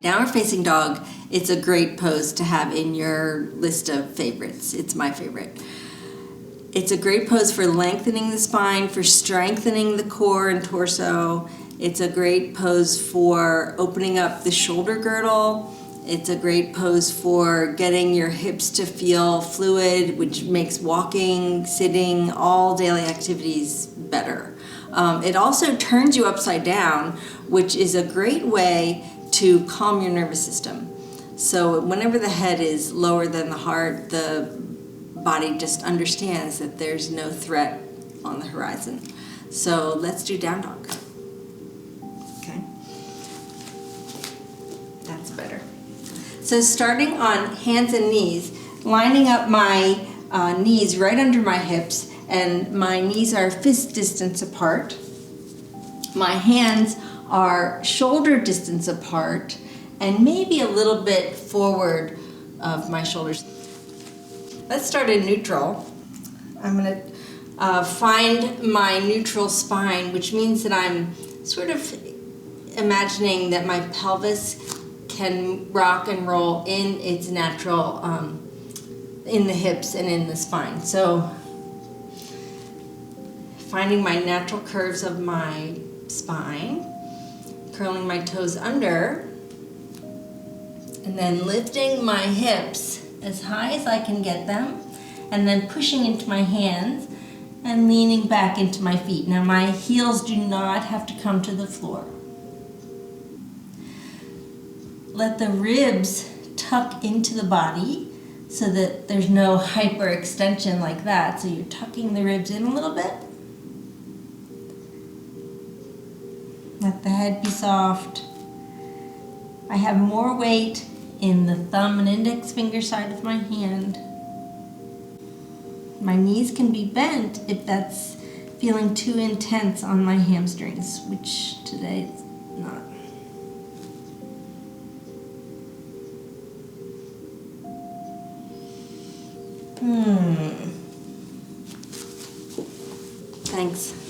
Downward facing dog, it's a great pose to have in your list of favorites. It's my favorite. It's a great pose for lengthening the spine, for strengthening the core and torso. It's a great pose for opening up the shoulder girdle. It's a great pose for getting your hips to feel fluid, which makes walking, sitting, all daily activities better. It also turns you upside down, which is a great way to calm your nervous system. So whenever the head is lower than the heart, the body just understands that there's no threat on the horizon. So let's do down dog. Okay. That's better. So starting on hands and knees, lining up my knees right under my hips, and my knees are fist distance apart. My hands are shoulder distance apart and maybe a little bit forward of my shoulders. Let's start in neutral. I'm going to find my neutral spine, which means that I'm sort of imagining that my pelvis can rock and roll in its natural, in the hips and in the spine. So finding my natural curves of my spine, curling my toes under, and then lifting my hips as high as I can get them, and then pushing into my hands and leaning back into my feet. Now my heels do not have to come to the floor. Let the ribs tuck into the body so that there's no hyperextension like that. So you're tucking the ribs in a little bit. Let the head be soft. I have more weight in the thumb and index finger side of my hand. My knees can be bent if that's feeling too intense on my hamstrings, which today it's not. Thanks.